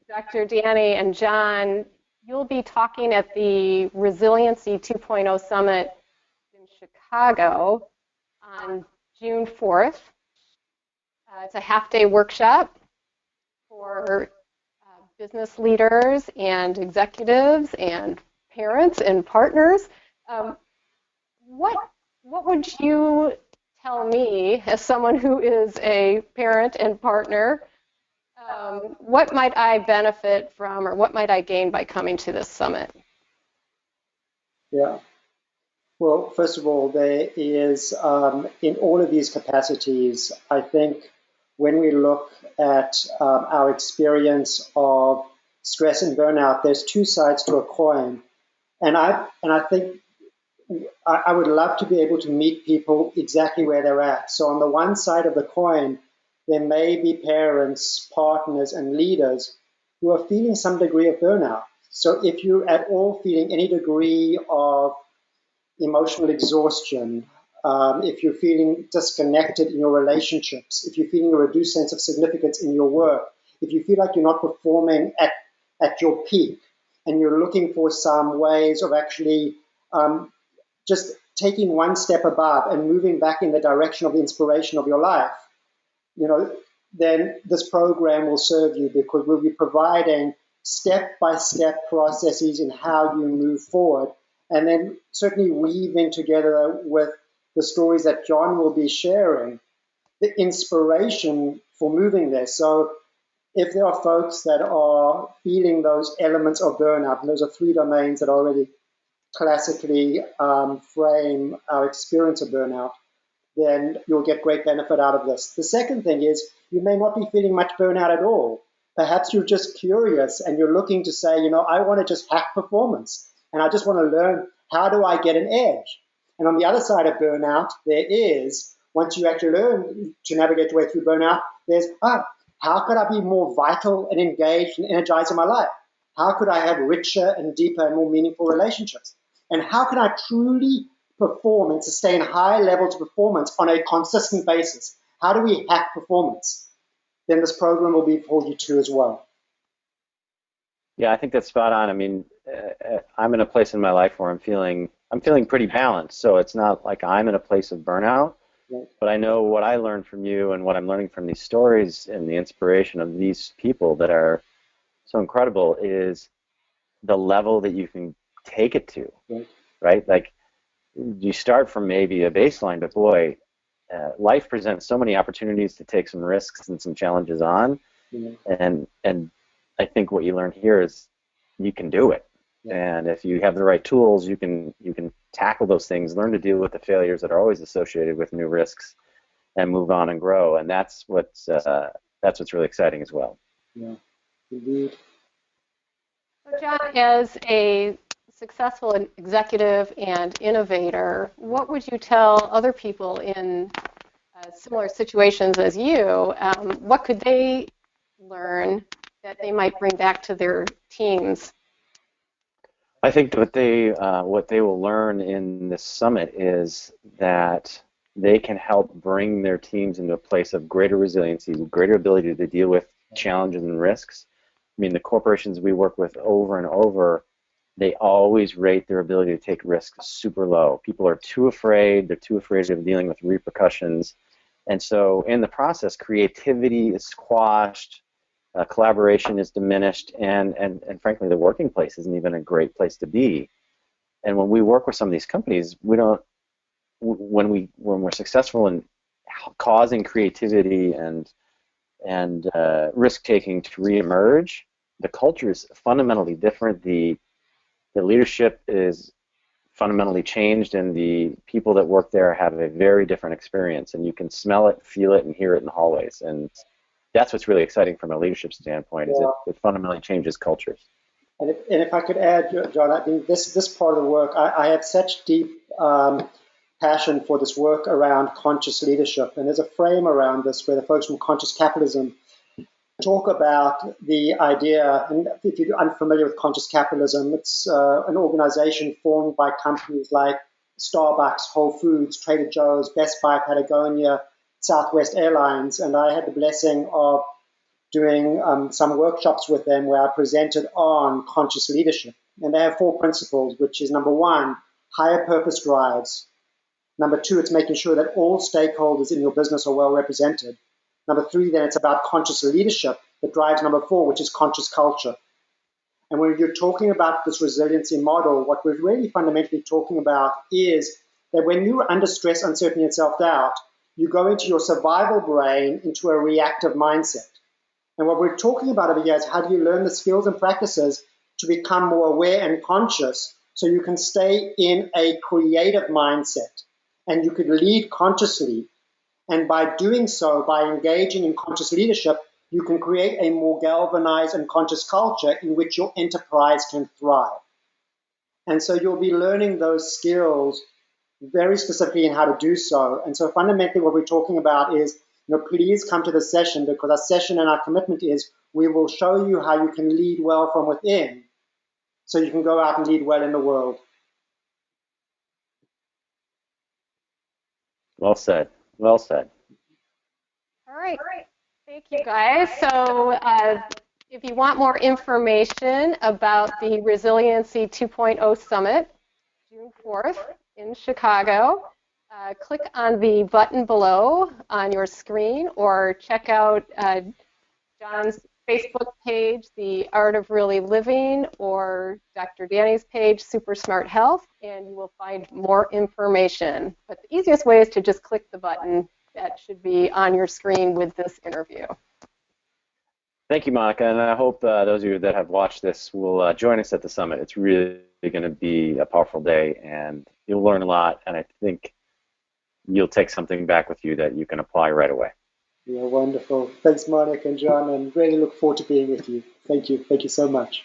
Dr. Danny and John, you'll be talking at the Resiliency 2.0 Summit in Chicago on June 4th. It's a half-day workshop for business leaders and executives and parents and partners. Um, what what would you tell me as someone who is a parent and partner? What might I benefit from, or what might I gain by coming to this summit? Yeah. Well, first of all, there is, in all of these capacities, I think when we look at our experience of stress and burnout, there's two sides to a coin. And I think I would love to be able to meet people exactly where they're at. So on the one side of the coin, there may be parents, partners, and leaders who are feeling some degree of burnout. So if you're at all feeling any degree of emotional exhaustion, if you're feeling disconnected in your relationships, if you're feeling a reduced sense of significance in your work, if you feel like you're not performing at your peak, and you're looking for some ways of actually just taking one step above and moving back in the direction of the inspiration of your life, you know, then this program will serve you because we'll be providing step-by-step processes in how you move forward, and then certainly weave in together with the stories that John will be sharing, the inspiration for moving there. So if there are folks that are feeling those elements of burnout, and those are three domains that already classically frame our experience of burnout, then you'll get great benefit out of this. The second thing is you may not be feeling much burnout at all. Perhaps you're just curious and you're looking to say, I want to just hack performance and I just want to learn how do I get an edge. And on the other side of burnout, there is, once you actually learn to navigate your way through burnout, there's, how could I be more vital and engaged and energized in my life? How could I have richer and deeper and more meaningful relationships? And how can I truly perform and sustain high levels of performance on a consistent basis? How do we hack performance? Then this program will be for you too as well. Yeah, I think that's spot on. I mean, I'm in a place in my life where I'm feeling pretty balanced. So it's not like I'm in a place of burnout, Right. but I know what I learned from you and what I'm learning from these stories and the inspiration of these people that are so incredible is the level that you can take it to, Right. right? Like you start from maybe a baseline, but boy, life presents so many opportunities to take some risks and some challenges on, Yeah. and I think what you learn here is you can do it, Yeah. and if you have the right tools, you can tackle those things, learn to deal with the failures that are always associated with new risks, and move on and grow, and that's what's really exciting as well. Yeah. Indeed. So John, as a successful executive and innovator, what would you tell other people in similar situations as you? What could they learn that they might bring back to their teams? I think what they will learn in this summit is that they can help bring their teams into a place of greater resiliency, greater ability to deal with challenges and risks. I mean, the corporations we work with over and over, they always rate their ability to take risks super low. People are too afraid. They're too afraid of dealing with repercussions. And so in the process, creativity is squashed, collaboration is diminished, and frankly, the working place isn't even a great place to be. And when we work with some of these companies, we don't. When we're successful in causing creativity and risk taking to reemerge, the culture is fundamentally different. The leadership is fundamentally changed, and the people that work there have a very different experience. And you can smell it, feel it, and hear it in the hallways. And that's what's really exciting from a leadership standpoint, is Yeah. it fundamentally changes cultures. And if I could add, John, I think this part of the work, I have such deep passion for this work around conscious leadership. And there's a frame around this where the folks from conscious capitalism talk about the idea, and if you're unfamiliar with conscious capitalism, it's an organization formed by companies like Starbucks, Whole Foods, Trader Joe's, Best Buy, Patagonia, Southwest Airlines, and I had the blessing of doing some workshops with them where I presented on conscious leadership. And they have 4 principles, which is number 1, higher purpose drives. Number 2, it's making sure that all stakeholders in your business are well represented. Number 3, then it's about conscious leadership that drives number 4, which is conscious culture. And when you're talking about this resiliency model, what we're really fundamentally talking about is that when you're under stress, uncertainty, and self-doubt, you go into your survival brain into a reactive mindset. And what we're talking about over here is how do you learn the skills and practices to become more aware and conscious so you can stay in a creative mindset and you could lead consciously. And by doing so, by engaging in conscious leadership, you can create a more galvanized and conscious culture in which your enterprise can thrive. And so you'll be learning those skills very specifically in how to do so. And so fundamentally what we're talking about is, please come to the session, because our session and our commitment is we will show you how you can lead well from within so you can go out and lead well in the world. Well said. Well said. All right. Thank you, guys. So if you want more information about the Resiliency 2.0 Summit, June 4th in Chicago, click on the button below on your screen or check out John's Facebook page, The Art of Really Living, or Dr. Danny's page, Super Smart Health, and you will find more information. But the easiest way is to just click the button that should be on your screen with this interview. Thank you, Monica, and I hope those of you that have watched this will join us at the summit. It's really going to be a powerful day, and you'll learn a lot, and I think you'll take something back with you that you can apply right away. Yeah, wonderful. Thanks, Monica and John, and really look forward to being with you. Thank you. Thank you so much.